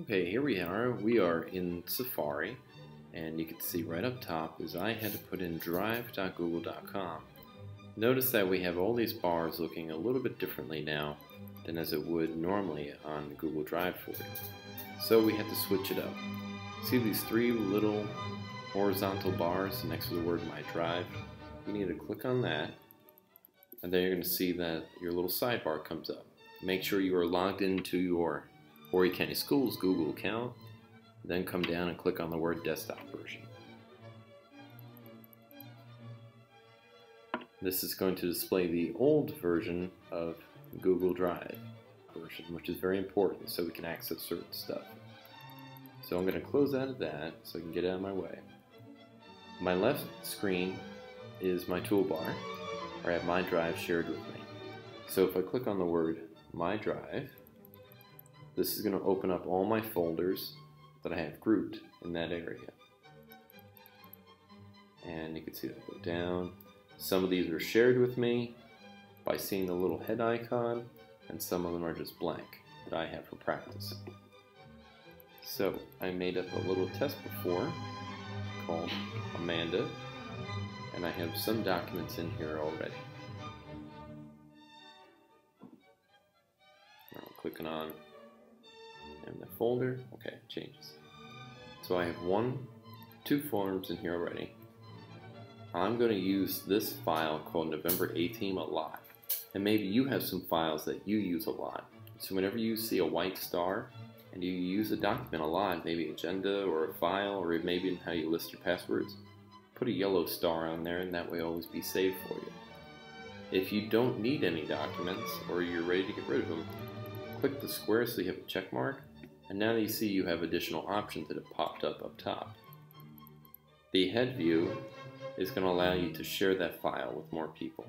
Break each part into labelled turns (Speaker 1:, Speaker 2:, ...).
Speaker 1: Okay, here we are. We are in Safari, and you can see right up top is I had to put in drive.google.com. Notice that we have all these bars looking a little bit differently now than as it would normally on Google Drive for you. So we had to switch it up. See these three little horizontal bars next to the word My Drive? You need to click on that, and then you're going to see that your little sidebar comes up. Make sure you are logged into your Horry County Schools Google account, then come down and click on the word desktop version. This is going to display the old version of Google Drive version, which is very important so we can access certain stuff. So I'm going to close out of that so I can get out of my way. My left screen is my toolbar, where I have My Drive shared with me. So if I click on the word My Drive, this is going to open up all my folders that I have grouped in that area. And you can see that go down. Some of these are shared with me by seeing the little head icon, and some of them are just blank that I have for practice. So I made up a little test before called Amanda, and I have some documents in here already. Now I'm clicking on in the folder. Okay, it changes. So I have two forms in here already. I'm going to use this file called November 18 a lot. And maybe you have some files that you use a lot. So whenever you see a white star and you use a document a lot, maybe agenda or a file, or maybe in how you list your passwords, put a yellow star on there, and that way always be saved for you. If you don't need any documents or you're ready to get rid of them, click the square so you have a check mark. And now you see you have additional options that have popped up top. The head view is going to allow you to share that file with more people.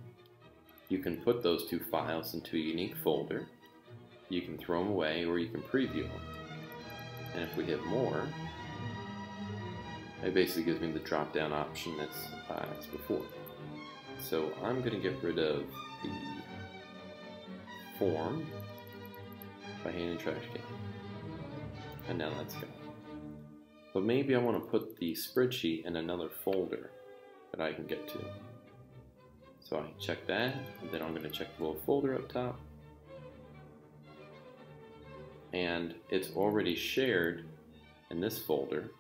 Speaker 1: You can put those two files into a unique folder, you can throw them away, or you can preview them. And if we hit more, it basically gives me the drop down option that's before. So I'm going to get rid of the form by hitting the trash can. And now that's gone. But maybe I want to put the spreadsheet in another folder that I can get to. So I can check that, and then I'm going to check the little folder up top. And it's already shared in this folder.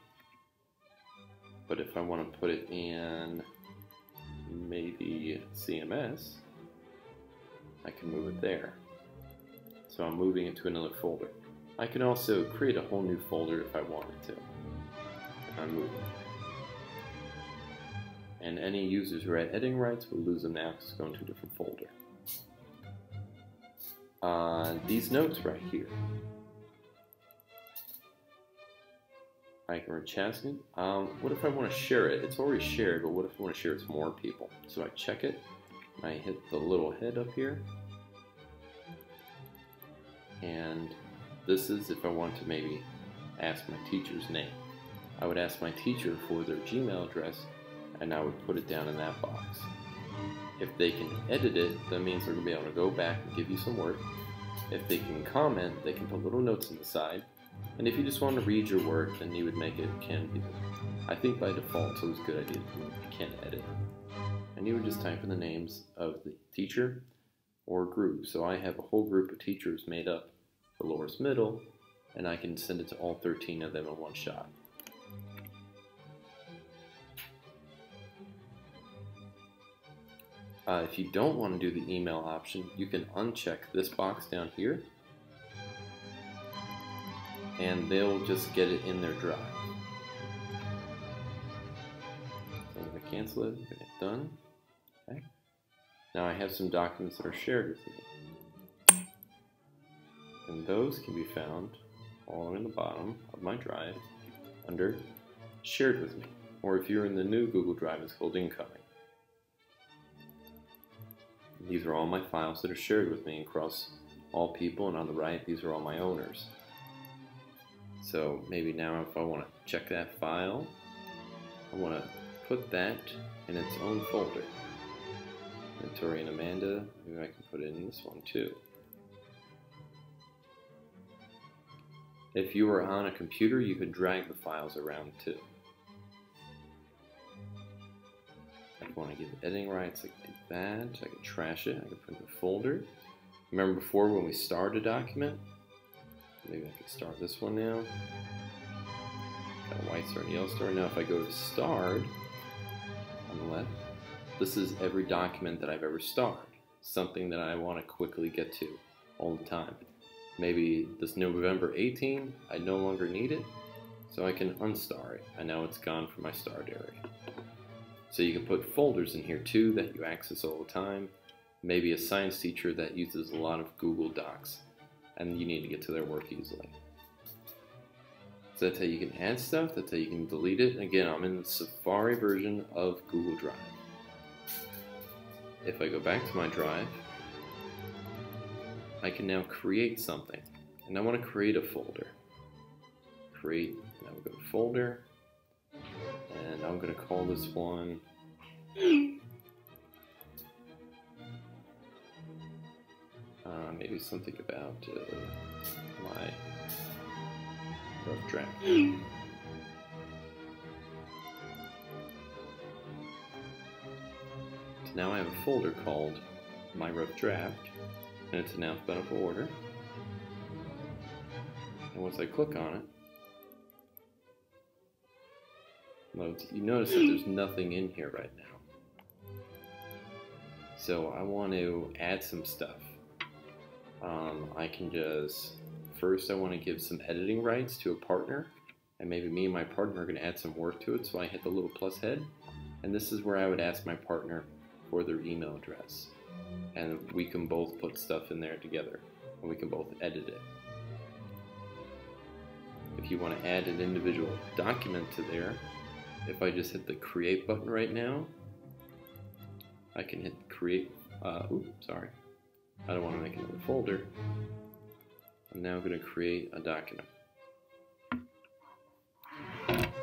Speaker 1: But if I want to put it in maybe CMS, I can move it there. So I'm moving it to another folder. I can also create a whole new folder if I wanted to. If I move it. And any users who are at editing rights will lose them now because it's going to a different folder. These notes right here, I can recheck it. What if I want to share it? It's already shared, but what if I want to share it to more people? So I check it, and I hit the little head up here, and this is if I want to maybe ask my teacher's name. I would ask my teacher for their Gmail address, and I would put it down in that box. If they can edit it, that means they're going to be able to go back and give you some work. If they can comment, they can put little notes on the side. And if you just want to read your work, then you would make it can be. I think by default it's always a good idea to can edit. And you would just type in the names of the teacher or group. So I have a whole group of teachers made up for lowest middle, and I can send it to all 13 of them in one shot. If you don't want to do the email option, you can uncheck this box down here, and they'll just get it in their drive. So I'm going to cancel it, I'm going to hit done. Okay. Now I have some documents that are shared with me. And those can be found all in the bottom of my drive under Shared with Me. Or if you're in the new Google Drive, it's called Incoming. These are all my files that are shared with me across all people, and on the right, these are all my owners. So maybe now if I want to check that file, I want to put that in its own folder. And Tori and Amanda, maybe I can put it in this one too. If you were on a computer, you could drag the files around too. If I want to give editing rights like that, I can trash it, I can put it in a folder. Remember before when we starred a document? Maybe I can start this one now. Got a white star and a yellow star. Now if I go to starred, on the left, this is every document that I've ever starred. Something that I want to quickly get to all the time. Maybe this November 18, I no longer need it, so I can unstar it. I know it's gone from my starred area. So you can put folders in here too that you access all the time. Maybe a science teacher that uses a lot of Google Docs and you need to get to their work easily. So that's how you can add stuff, that's how you can delete it. Again, I'm in the Safari version of Google Drive. If I go back to my drive, I can now create something. And I want to create a folder. Create, now we'll go to folder, and I'm going to call this one maybe something about my rough draft. So now I have a folder called my rough draft, and it's in alphabetical order. And once I click on it, loads. You notice that there's nothing in here right now. So I want to add some stuff. I can just, first I want to give some editing rights to a partner, and maybe me and my partner are going to add some work to it, so I hit the little plus head, and this is where I would ask my partner for their email address, and we can both put stuff in there together, and we can both edit it. If you want to add an individual document to there, if I just hit the create button right now, I can hit create, oops, sorry. I don't want to make another folder. I'm now going to create a document.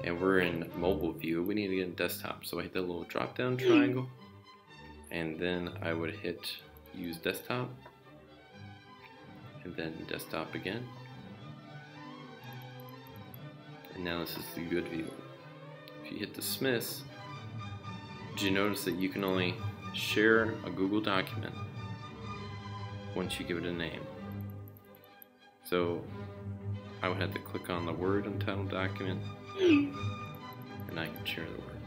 Speaker 1: And we're in mobile view. We need to get in desktop. So I hit that little drop down triangle. And then I would hit use desktop. And then desktop again. And now this is the good view. If you hit dismiss, did you notice that you can only share a Google document once you give it a name? So I would have to click on the word untitled document and I can share the word.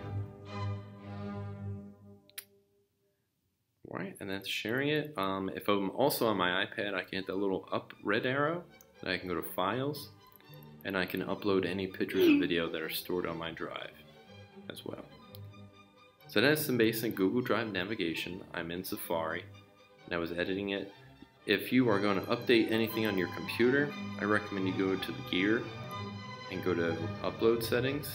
Speaker 1: Alright, and that's sharing it. If I'm also on my iPad, I can hit that little up red arrow, and I can go to files, and I can upload any pictures and video that are stored on my drive as well. So that's some basic Google Drive navigation. I'm in Safari and I was editing it. If you are going to update anything on your computer, I recommend you go to the gear and go to upload settings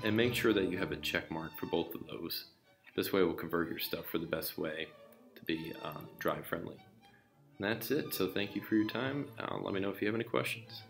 Speaker 1: and make sure that you have a check mark for both of those. This way it will convert your stuff for the best way to be drive friendly. And that's it, so thank you for your time. Let me know if you have any questions.